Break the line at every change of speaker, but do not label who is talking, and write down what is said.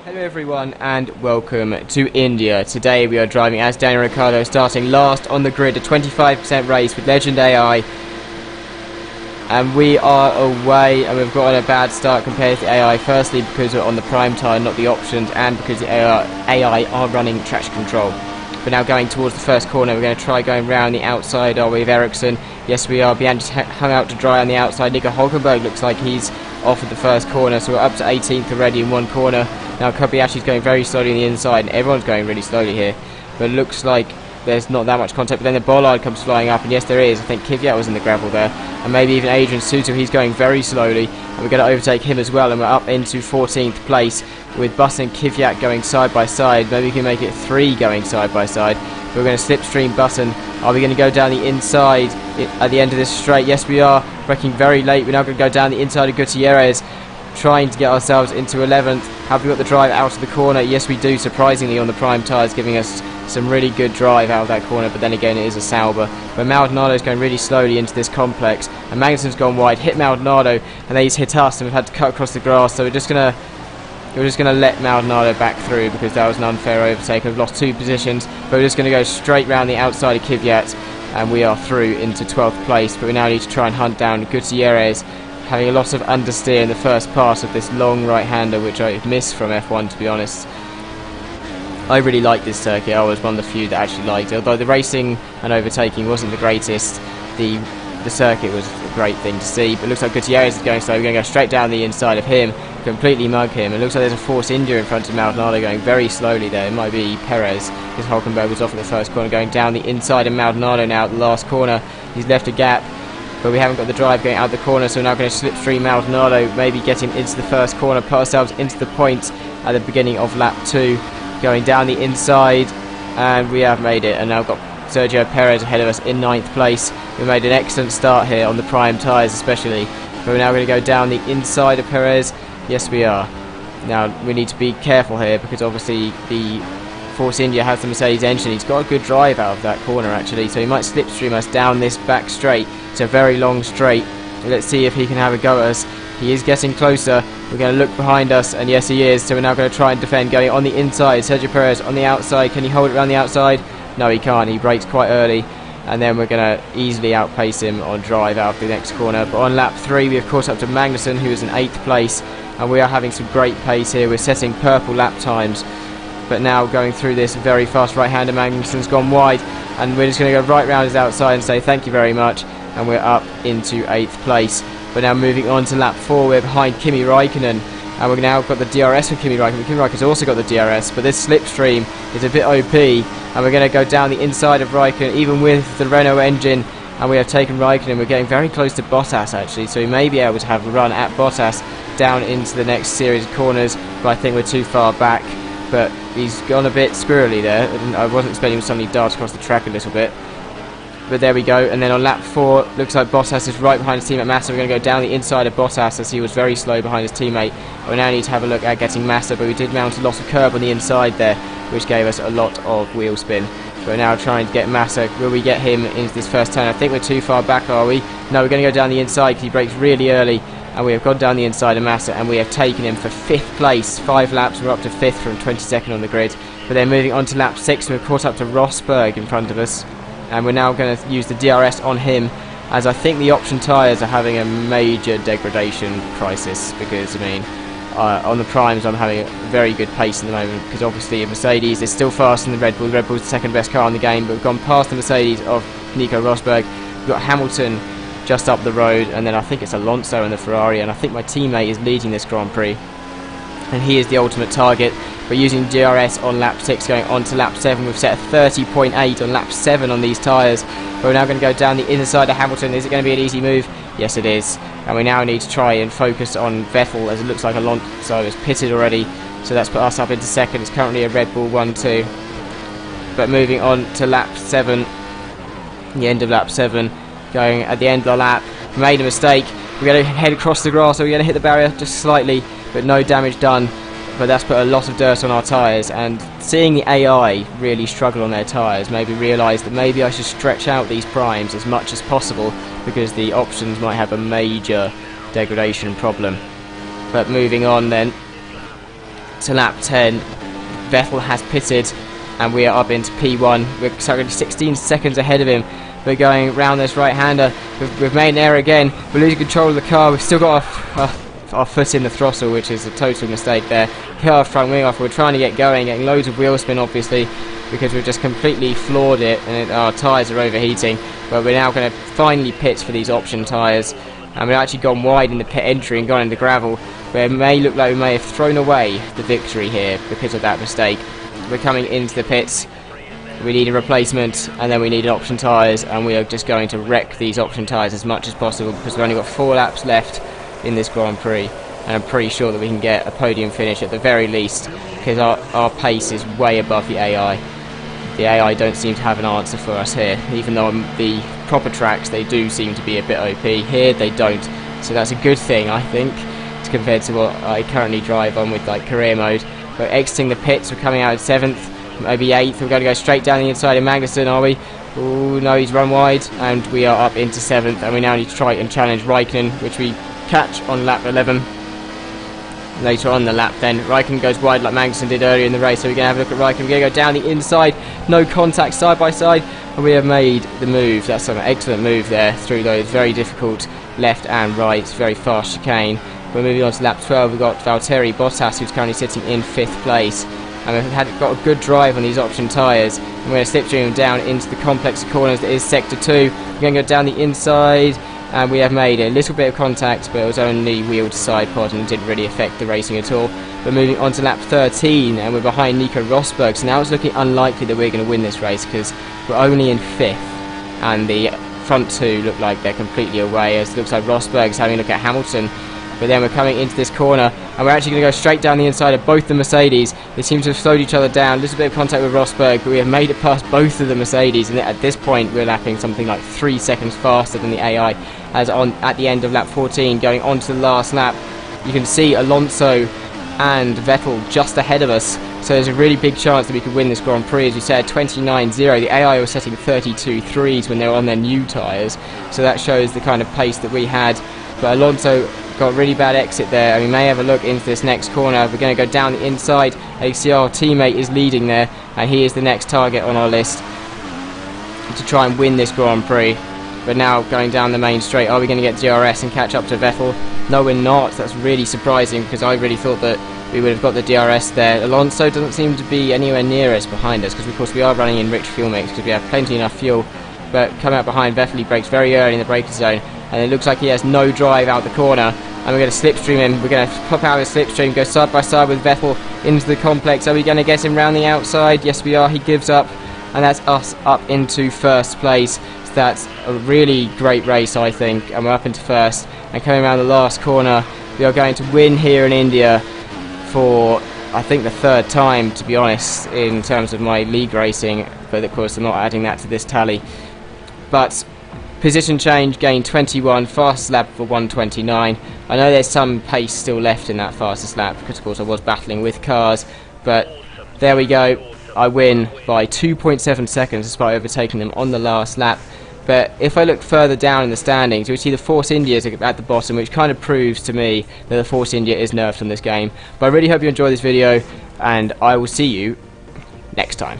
Hello everyone and welcome to India. Today we are driving as Daniel Ricciardo, starting last on the grid, a 25% race with Legend AI. And we are away, and we've got a bad start compared to AI. Firstly because we're on the prime tire, not the options, and because the AI are running traction control. We're now going towards the first corner. We're going to try going round the outside. Are we with Ericsson? Yes we are. Bianchi's hung out to dry on the outside. Nico Hulkenberg looks like he's off at the first corner, so we're up to 18th already in one corner. Now Kobayashi's going very slowly on the inside, and everyone's going really slowly here. But it looks like there's not that much contact. But then the bollard comes flying up, and yes there is. I think Kvyat was in the gravel there, and maybe even Adrian Suter. He's going very slowly, and we're going to overtake him as well, and we're up into 14th place with Button and Kvyat going side by side. Maybe we can make it 3 going side by side. We're going to slipstream Button. Are we going to go down the inside at the end of this straight? Yes we are. Braking very late. We're now going to go down the inside of Gutierrez, trying to get ourselves into 11th. Have we got the drive out of the corner? Yes we do, surprisingly, on the prime tyres, giving us some really good drive out of that corner, but then again it is a Sauber. But Maldonado's going really slowly into this complex, and Magnussen's gone wide, hit Maldonado, and then he's hit us, and we've had to cut across the grass, so we're just going to let Maldonado back through because that was an unfair overtake. We've lost 2 positions, but we're just going to go straight round the outside of Kvyat, and we are through into 12th place. But we now need to try and hunt down Gutierrez, having a lot of understeer in the first part of this long right-hander, which I missed from F1, to be honest. I really like this circuit. I was one of the few that actually liked it. Although the racing and overtaking wasn't the greatest, the circuit was a great thing to see. But it looks like Gutierrez is going slow. We're going to go straight down the inside of him, completely mug him. It looks like there's a Force India in front of Maldonado going very slowly there. It might be Perez, because Hulkenberg was off at the first corner, going down the inside of Maldonado now at the last corner. He's left a gap, but we haven't got the drive going out the corner, so we're now going to slipstream Maldonado, maybe get him into the first corner, put ourselves into the point at the beginning of lap 2, going down the inside, and we have made it, and now got Sergio Perez ahead of us in 9th place. We made an excellent start here on the prime tyres especially, but we're now going to go down the inside of Perez. Yes we are. Now we need to be careful here because obviously the Force India has the Mercedes engine. He's got a good drive out of that corner actually, so he might slipstream us down this back straight. It's a very long straight. Let's see if he can have a go at us. He is getting closer. We're going to look behind us, and yes he is, so we're now going to try and defend, going on the inside. Sergio Perez on the outside. Can he hold it around the outside? No he can't. He brakes quite early, and then we're going to easily outpace him on drive out of the next corner. But on lap 3 we have caught up to Magnussen, who is in 8th place, and we are having some great pace here. We're setting purple lap times, but now going through this very fast right-hander. Magnussen's gone wide, and we're just going to go right round his outside and say thank you very much, and we're up into 8th place. But now moving on to lap 4, we're behind Kimi Raikkonen, and we've now got the DRS for Kimi Raikkonen. Kimi Raikkonen's also got the DRS, but this slipstream is a bit OP, and we're going to go down the inside of Raikkonen, even with the Renault engine, and we have taken Raikkonen. We're getting very close to Bottas actually, so we may be able to have a run at Bottas down into the next series of corners, but I think we're too far back. But he's gone a bit squirrely there. I wasn't expecting him to suddenly dart across the track a little bit. But there we go, and then on lap 4, looks like Bottas is right behind his teammate Massa. We're going to go down the inside of Bottas as he was very slow behind his teammate. We now need to have a look at getting Massa, but we did mount a lot of curb on the inside there, which gave us a lot of wheel spin. We're now trying to get Massa. Will we get him into this first turn? I think we're too far back, are we? No, we're going to go down the inside because he brakes really early, and we have gone down the inside of Massa, and we have taken him for 5th place. 5 laps, we're up to 5th from 22nd on the grid. But then moving on to lap 6, we've caught up to Rosberg in front of us, and we're now going to use the DRS on him, as I think the option tyres are having a major degradation crisis, because I mean on the primes I'm having a very good pace at the moment, because obviously a Mercedes is still faster than the Red Bull. The Red Bull's the second best car in the game, but we've gone past the Mercedes of Nico Rosberg. We've got Hamilton just up the road, and then I think it's Alonso in the Ferrari, and I think my teammate is leading this Grand Prix, and he is the ultimate target. But using DRS on lap 6 going on to lap 7, we've set a 30.8 on lap 7 on these tyres. But we're now going to go down the inside of Hamilton. Is it going to be an easy move? Yes it is, and we now need to try and focus on Vettel, as it looks like Alonso is pitted already, so that's put us up into 2nd. It's currently a Red Bull 1-2. But moving on to lap 7, the end of lap 7, going at the end of the lap, we made a mistake. We're going to head across the grass, so we're going to hit the barrier just slightly, but no damage done. But that's put a lot of dirt on our tyres, and seeing the AI really struggle on their tyres made me realise that maybe I should stretch out these primes as much as possible, because the options might have a major degradation problem. But moving on then to lap 10. Vettel has pitted and we are up into P1. We're currently 16 seconds ahead of him. We're going round this right-hander. We've made an error again. We're losing control of the car. We've still got our foot in the throttle, which is a total mistake there. Car front wing off. We're trying to get going, getting loads of wheel spin, obviously, because we've just completely floored it and our tyres are overheating. But we're now going to finally pit for these option tyres. And we've actually gone wide in the pit entry and gone into gravel. But it may look like we may have thrown away the victory here because of that mistake. We're coming into the pits. We need a replacement and then we need option tyres, and we are just going to wreck these option tyres as much as possible because we've only got 4 laps left in this Grand Prix, and I'm pretty sure that we can get a podium finish at the very least because our pace is way above the AI. The AI don't seem to have an answer for us here, even though on the proper tracks they do seem to be a bit OP. Here they don't, so that's a good thing, I think, as compared to what I currently drive on with like career mode. We're exiting the pits. We're coming out at 7th, maybe 8th. We're going to go straight down the inside of Magnussen, are we? Oh no, he's run wide, and we are up into 7th, and we now need to try and challenge Raikkonen, which we catch on lap 11. Later on the lap then, Raikkonen goes wide like Magnussen did earlier in the race, so we're going to have a look at Raikkonen. We're going to go down the inside, no contact side by side, and we have made the move. That's an excellent move there through those very difficult left and right, very fast chicane. We're moving on to lap 12. We've got Valtteri Bottas, who's currently sitting in 5th place. And we've got a good drive on these option tyres. And we're going to slipstream them down into the complex of corners that is Sector 2. We're going to go down the inside. And we have made a little bit of contact, but it was only wheel to side pod and it didn't really affect the racing at all. We're moving on to lap 13, and we're behind Nico Rosberg. So now it's looking unlikely that we're going to win this race because we're only in 5th. And the front 2 look like they're completely away, as it looks like Rosberg's having a look at Hamilton. But then we're coming into this corner and we're actually going to go straight down the inside of both the Mercedes. They seem to have slowed each other down, a little bit of contact with Rosberg, but we have made it past both of the Mercedes, and at this point we're lapping something like 3 seconds faster than the AI. As at the end of lap 14, going on to the last lap, you can see Alonso and Vettel just ahead of us, so there's a really big chance that we could win this Grand Prix. As we said, 29.0. The AI was setting 32.3s when they were on their new tyres, so that shows the kind of pace that we had. But Alonso got a really bad exit there, and we may have a look into this next corner. We're going to go down the inside. ACR teammate is leading there, and he is the next target on our list to try and win this Grand Prix. But now going down the main straight, are we going to get DRS and catch up to Vettel? No, we're not. That's really surprising because I really thought that we would have got the DRS there. Alonso doesn't seem to be anywhere near us behind us because of course we are running in rich fuel mix because we have plenty enough fuel. But coming out behind Vettel, he brakes very early in the braking zone, and it looks like he has no drive out the corner, and we're going to slipstream him. We're going to pop out of the slipstream, go side by side with Vettel into the complex. Are we going to get him round the outside? Yes we are. He gives up, and that's us up into 1st place. So that's a really great race, I think, and we're up into 1st, and coming around the last corner we are going to win here in India for I think the 3rd time, to be honest, in terms of my league racing, but of course I'm not adding that to this tally. But position change, gain 21, fastest lap for 129. I know there's some pace still left in that fastest lap because of course I was battling with cars, but there we go. I win by 2.7 seconds despite overtaking them on the last lap. But if I look further down in the standings, we see the Force India is at the bottom, which kind of proves to me that the Force India is nerfed on this game. But I really hope you enjoyed this video, and I will see you next time.